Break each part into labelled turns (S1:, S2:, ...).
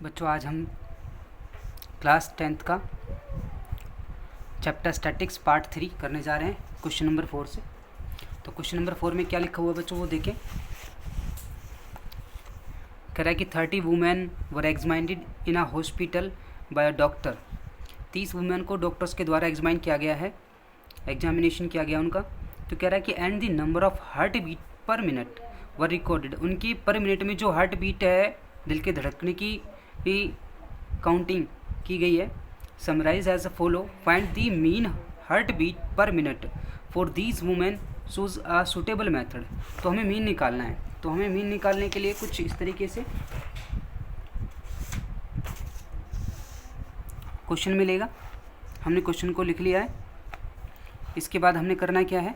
S1: बच्चों आज हम क्लास 10th का चैप्टर स्टैटिक्स पार्ट 3 करने जा रहे हैं क्वेश्चन नंबर 4 से। तो क्वेश्चन नंबर 4 में क्या लिखा हुआ है बच्चों वो देखें। कह रहा है कि 30 women were examined in a hospital by a doctor. 30 women को डॉक्टर्स के द्वारा एग्जामिन किया गया है, एग्जामिनेशन किया गया उनका। तो कह रहा है कि and the number of heart beat per minute were recorded. उनकी पर मिनट में जो हार्ट बीट है, दिल के धड़कने की काउंटिंग की गई है। Summarize as a follow, find the mean heart beat per minute for these women, choose a suitable method. तो हमें मीन निकालना है। तो हमें मीन निकालने के लिए कुछ इस तरीके से क्वेश्चन मिलेगा। हमने क्वेश्चन को लिख लिया है। इसके बाद हमने करना क्या है,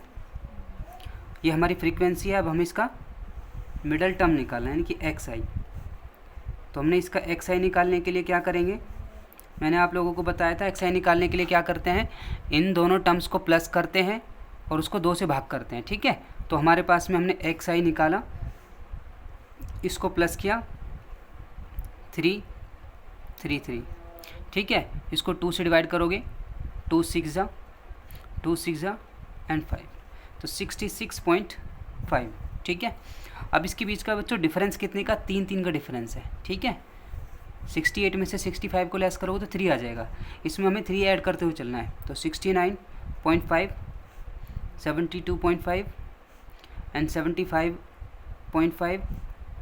S1: ये हमारी फ्रीक्वेंसी है। अब हमें इसका मिडल टर्म निकालना है, यानी कि एक्स आई। तो हमने इसका एक्स आई निकालने के लिए क्या करेंगे, मैंने आप लोगों को बताया था एक्स आई निकालने के लिए क्या करते हैं, इन दोनों टर्म्स को प्लस करते हैं और उसको 2 से भाग करते हैं। ठीक है, तो हमारे पास में हमने एक्स आई निकाला, इसको प्लस किया 3 3 3। ठीक है, इसको 2 से डिवाइड करोगे, 2 6 जा एंड 5, तो 66.5। ठीक है, अब इसके बीच का बच्चों डिफरेंस कितने का, 3 का डिफरेंस है। ठीक है, 68 में से 65 को लेस करोगे तो 3 आ जाएगा। इसमें हमें 3 ऐड करते हुए चलना है। तो 69.5, 72.5 एंड 75.5,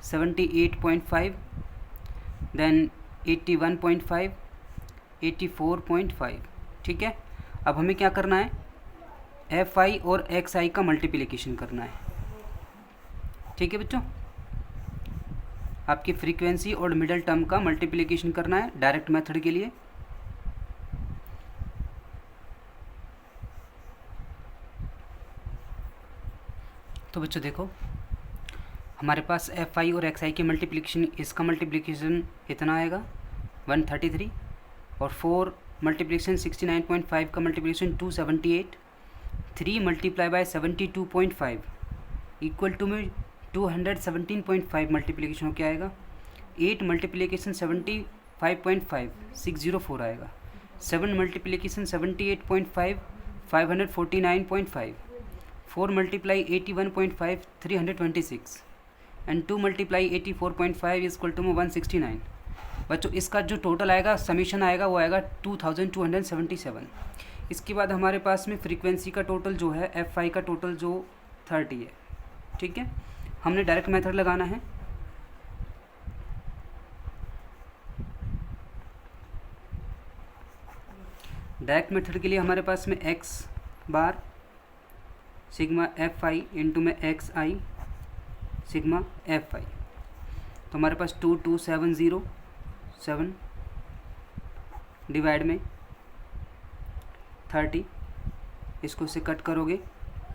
S1: 78.5, देन 81.5, 84.5। ठीक है, अब हमें क्या करना है, एफ आई और एक्स आई का मल्टीप्लिकेशन करना है। ठीक है बच्चों, आपकी फ्रीक्वेंसी और मिडल टर्म का मल्टीप्लिकेशन करना है डायरेक्ट मेथड के लिए। तो बच्चों देखो, हमारे पास एफ आई और एक्स आई के मल्टीप्लिकेशन, इसका मल्टीप्लिकेशन इतना आएगा 133, और 4 मल्टीप्लिकेशन 69.5 का multiplication 278, 3 multiply by 72.5 equal to में 217.5 मल्टीप्लिकेशन हो क्या आएगा, 8 मल्टीप्लिकेशन 75.5 604 आएगा, 7 multiplication 78.5 549.5, 4 multiply 81.5 326 and 2 multiply 84.5 equal to में 169। बच्चों इसका जो टोटल आएगा, समीशन आएगा, वो आएगा 2277। इसके बाद हमारे पास में फ्रीक्वेंसी का टोटल जो है, एफ आई का टोटल जो 30 है। ठीक है, हमने डायरेक्ट मेथड लगाना है। डायरेक्ट मेथड के लिए हमारे पास में x bar sigma f i into में x i sigma f i. तो हमारे पास 22707 डिवाइड में 30, इसको से कट करोगे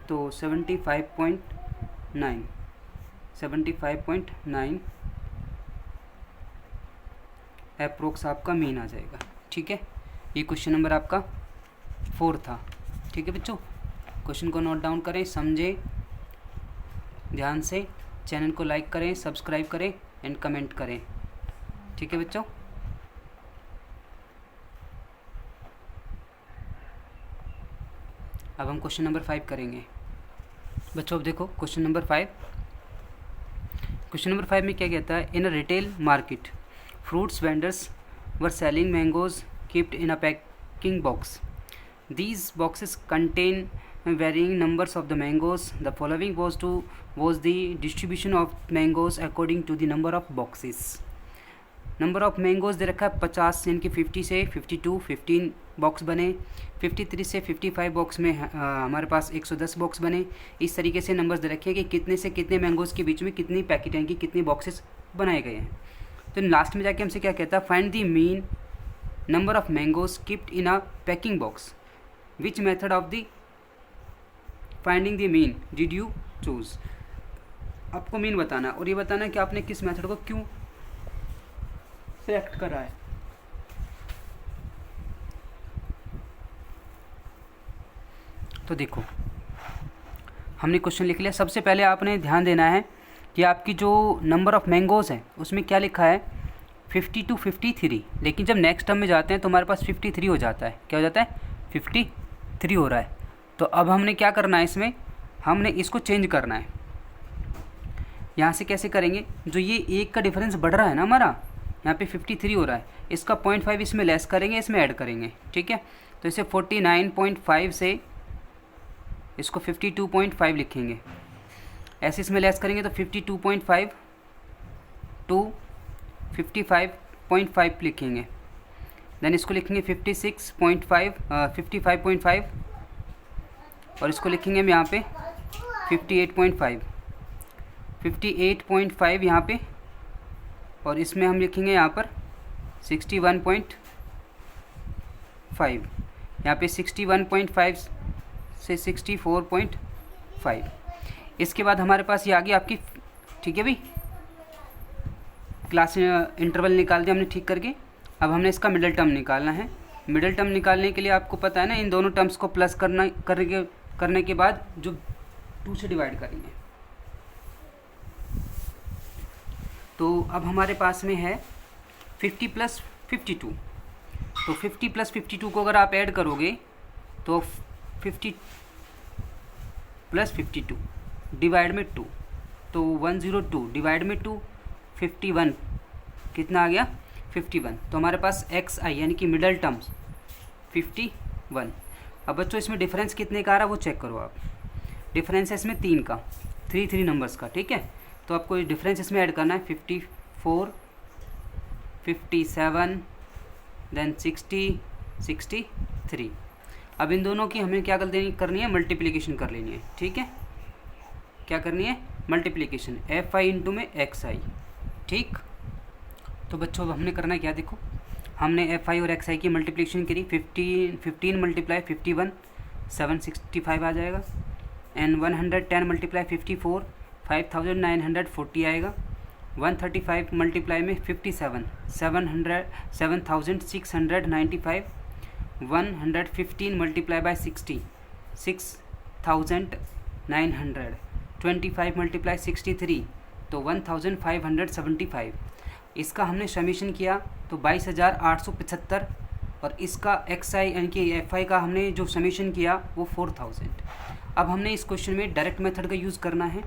S1: तो 75.9 अप्रोक्स आपका मीन आ जाएगा। ठीक है, ये क्वेश्चन नंबर आपका 4 था। ठीक है बच्चों, क्वेश्चन को नोट डाउन करें, समझें ध्यान से, चैनल को लाइक करें, सब्सक्राइब करें एंड कमेंट करें। ठीक है बच्चों, अब हम क्वेश्चन नंबर 5 करेंगे। बच्चों अब देखो क्वेश्चन नंबर 5। क्वेश्चन नंबर 5 में क्या कहता है, in a retail market fruits vendors were selling mangoes kept in a packing box. These boxes contain varying numbers of the mangoes. The following was the distribution of mangoes according to the number of boxes. Number of mangoes दे रखा है 50, यानी कि 50 से 52 15 box बने, 53 से 55 box में हमारे पास 110 बॉक्स बने। इस तरीके से नंबर्स दे रखे हैं कि कितने से कितने मैंगोज के बीच में कितनी पैकेट यानी कि कितनी बॉक्सेस बनाए गए हैं। तो लास्ट में जाके हमसे क्या कहता है, find the mean number of mangoes kept in a packing box, which method of the finding the mean did you choose. आपको मीन बताना और ये बताना कि आपने किस मेथड को क्यों सेलेक्ट करा है। तो देखो हमने क्वेश्चन लिख लिया। सबसे पहले आपने ध्यान देना है कि आपकी जो नंबर ऑफ मैंगोज है उसमें क्या लिखा है, 52 53, लेकिन जब नेक्स्ट टर्म में जाते हैं तो हमारे पास 53 हो जाता है। क्या हो जाता है? 53 हो रहा है। तो अब हमने क्या करना है, इसमें हमने इसको चेंज करना है। यहाँ से कैसे करेंगे? जो ये एक का डिफरेंस बढ़ रहा है ना हमारा, यहाँ पे 53 हो रहा है, इसका 0.5 इसमें लेस करेंगे, इसमें ऐड करेंगे। ठीक है, तो इसे 49.5 से इसको 52.5 लिखेंगे। ऐसे इसमें लेस करेंगे तो 52.5 टू 55.5 लिखेंगे। देन इसको लिखेंगे 55.5 और इसको लिखेंगे हम यहाँ पे 58.5 यहाँ पे, और इसमें हम लिखेंगे यहाँ पर 61.5, यहाँ पे 61.5 से 64.5। इसके बाद हमारे पास ये आ गई आपकी, ठीक है भाई, क्लास इंटरवल निकाल दिया हमने ठीक करके। अब हमने इसका मिडल टर्म निकालना है। मिडल टर्म निकालने के लिए आपको पता है ना, इन दोनों टर्म्स को प्लस करने के बाद जो 2 से डिवाइड करेंगे। तो अब हमारे पास में है 50 + 52। तो 50 + 52 को अगर आप ऐड करोगे तो 50 + 52 डिवाइड में 2, तो 102 डिवाइड में 2, 51 कितना आ गया? 51। तो हमारे पास XI यानी कि मिडल टर्म्स 51। अब बच्चों इसमें डिफरेंस कितने का आ रहा है वो चेक करो आप। डिफरेंस है इसमें 3 का, 3 नंबर्स का। ठीक है, तो आपको डिफरेंस इसमें ऐड करना है 54, 57, देन 60, 63। अब इन दोनों की हमें क्या करनी है? मल्टीप्लिकेशन कर लेनी है। ठीक है, क्या करनी है? मल्टीप्लिकेशन, FI इंटू में XI। ठीक, तो बच्चों अब हमने करना है क्या, देखो हमने FI और XI की मल्टीप्लिकेशन करी। 15 × 51 765 आ जाएगा, एंड 110 × 54 5940 आएगा। 135 मल्टीप्लाई में 57 7695। 115 मल्टीप्लाई बाय 60 6900। 25 मल्टीप्लाई 63 तो 1575। इसका हमने समीशन किया तो 22,875, और इसका XI यानी कि FI का हमने जो समीशन किया वो 4000। अब हमने इस क्वेश्चन में डायरेक्ट मेथड का यूज़ करना है।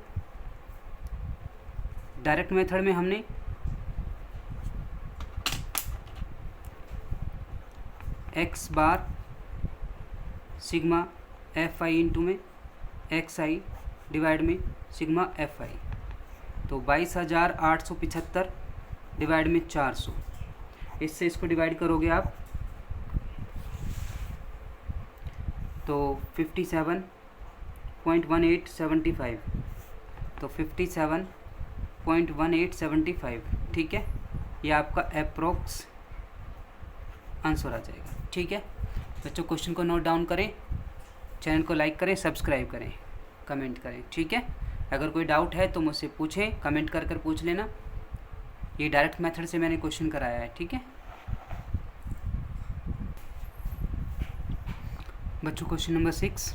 S1: डायरेक्ट मेथड में हमने x बार सिग्मा FI इंटू में XI डिवाइड में सिग्मा FI, तो 22,875 डिवाइड में 400। इससे इसको डिवाइड करोगे आप तो 57.1875, तो 57.1875। ठीक है, ये आपका अप्रोक्स आंसर आ जाएगा। ठीक है बच्चों, क्वेश्चन को नोट डाउन करें, चैनल को लाइक करें, सब्सक्राइब करें, कमेंट करें। ठीक है, अगर कोई डाउट है तो मुझसे पूछें, कमेंट कर पूछ लेना। ये डायरेक्ट मेथड से मैंने क्वेश्चन कराया है। ठीक है बच्चों, क्वेश्चन नंबर 6,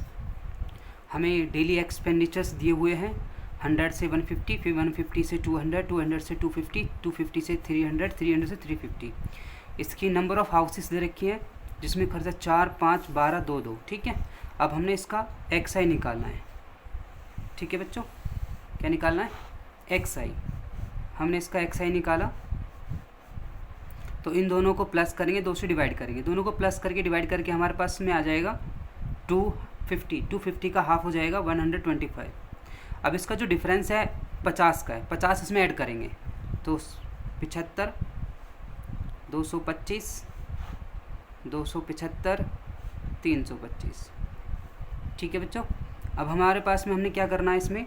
S1: हमें डेली एक्सपेंडिचर्स दिए हुए हैं 100 से 150, फिर 150 से 200, 200 से 250, 250 से 300, 300 से 350। इसकी नंबर ऑफ़ हाउसेस दे रखी है जिसमें खर्चा 4, 5, 12, 2, 2। ठीक है, अब हमने इसका XI निकालना है। ठीक है बच्चों, क्या निकालना है? XI। हमने इसका XI निकाला तो इन दोनों को प्लस करेंगे, 2 से डिवाइड करेंगे। दोनों को प्लस करके डिवाइड करके हमारे पास में आ जाएगा 250। 250 का हाफ हो जाएगा 125। अब इसका जो डिफरेंस है 50 का है, 50 इसमें ऐड करेंगे तो 75, 225, 275, 325। ठीक है बच्चों, अब हमारे पास में हमने क्या करना है, इसमें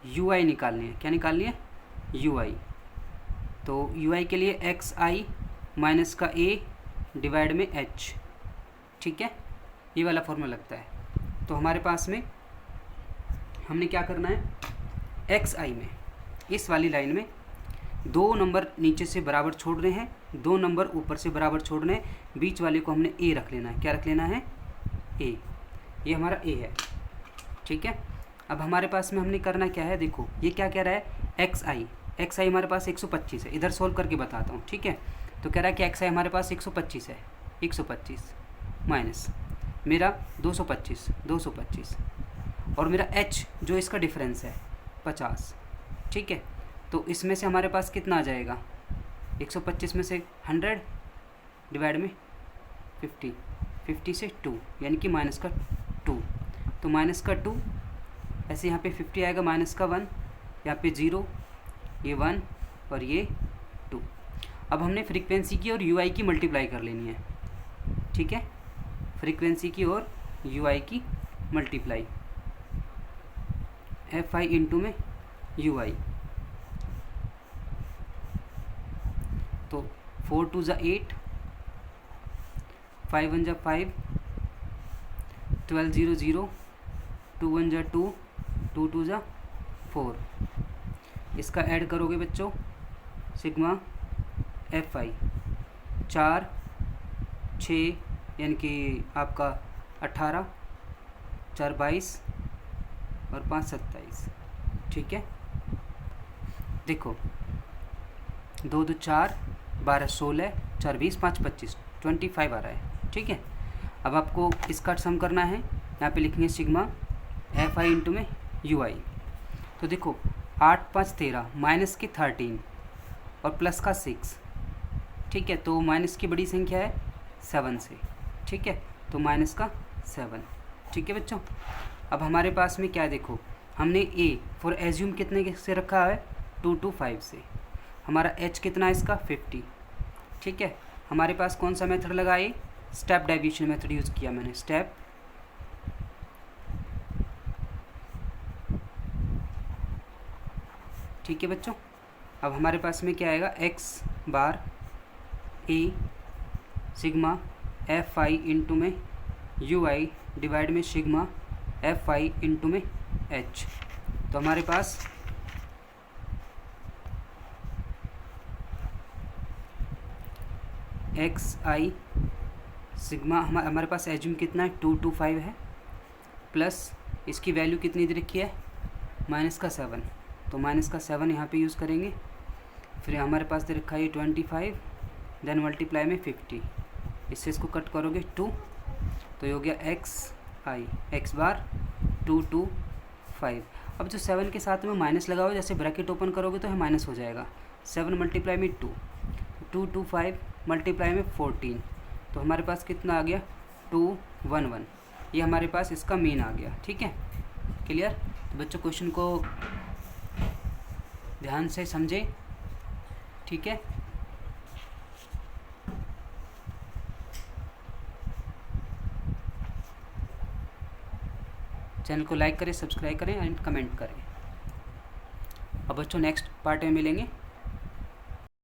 S1: UI निकालनी है। क्या निकालनी है? UI। तो UI के लिए XI माइनस का A डिवाइड में H। ठीक है, ये वाला फॉर्मूला लगता है। तो हमारे पास में हमने क्या करना है, XI में इस वाली लाइन में 2 नंबर नीचे से बराबर छोड़ रहे हैं, 2 नंबर ऊपर से बराबर छोड़ रहे हैं, बीच वाले को हमने A रख लेना है। क्या रख लेना है? A। ये हमारा A है। ठीक है, अब हमारे पास में हमने करना क्या है, देखो ये क्या कह रहा है, एक्स आई हमारे पास 125 है। इधर सोल्व करके बताता हूँ, ठीक है। तो कह रहा है कि एक्स आई हमारे पास 125 है, 125 माइनस मेरा 225 और मेरा एच जो इसका डिफरेंस है 50, ठीक है। तो इसमें से हमारे पास कितना आ जाएगा, 125 में से 100 डिवाइड में 50 से 2 यानी कि माइनस का 2, तो माइनस का 2 ऐसे यहाँ पे 50 आएगा, माइनस का 1 यहाँ पे 0, ये 1 और ये 2। अब हमने फ्रीक्वेंसी की और यूआई की मल्टीप्लाई कर लेनी है, ठीक है। फ्रीक्वेंसी की और यूआई की मल्टीप्लाई, एफ आई इंटू में यूआई, तो 4 2 ज़ा 8, 5 1 ज़ा 5, 12 0 0, 2 1 ज़ा 2, 2 2 ज़ा 4। इसका ऐड करोगे बच्चों, सिग्मा एफ आई 4 6 यानी कि आपका 18, 4 22 और 5 27, ठीक है। देखो 2 2 4, 12 16, 4 20, 5 25, 25 आ रहा है, ठीक है। अब आपको इसका सम करना है, यहाँ पे लिखेंगे सिग्मा एफ आई इंटू में यू आई। तो देखो 8 5 13, माइनस की 13 और प्लस का 6, ठीक है। तो माइनस की बड़ी संख्या है 7 से, ठीक है। तो माइनस का 7, ठीक है बच्चों। अब हमारे पास में क्या है, देखो हमने ए फॉर एज्यूम कितने से रखा है, 2 to 5 से। हमारा एच कितना है इसका 50, ठीक है। हमारे पास कौन सा मेथड लगा, ये स्टेप डाइल्यूशन मेथड यूज़ किया मैंने, स्टेप ठीक है बच्चों। अब हमारे पास में क्या आएगा, x bar A sigma f i into में यू आई डिवाइड में सिग्मा एफ आई इंटू में एच। तो हमारे पास एक्स आई सिग्मा हमारे पास एज्यूम कितना है 2 to 5 है, प्लस इसकी वैल्यू कितनी दे रखी है, माइनस का 7। तो माइनस का 7 यहाँ पे यूज़ करेंगे। फिर हमारे पास दे रखा है 25, देन मल्टीप्लाई में 50, इससे इसको कट करोगे 2, तो ये हो गया x I x bar 2 to 5। अब जो 7 के साथ में माइनस लगाओ, जैसे ब्रैकेट ओपन करोगे तो है माइनस हो जाएगा, 7 मल्टीप्लाई में 2 to 5 मल्टीप्लाई में 14, तो हमारे पास कितना आ गया 211। ये हमारे पास इसका मीन आ गया, ठीक है। क्लियर। तो बच्चों क्वेश्चन को ध्यान से समझे, ठीक है। चैनल को लाइक करें, सब्सक्राइब करें एंड कमेंट करें। अब बच्चों नेक्स्ट पार्ट में मिलेंगे।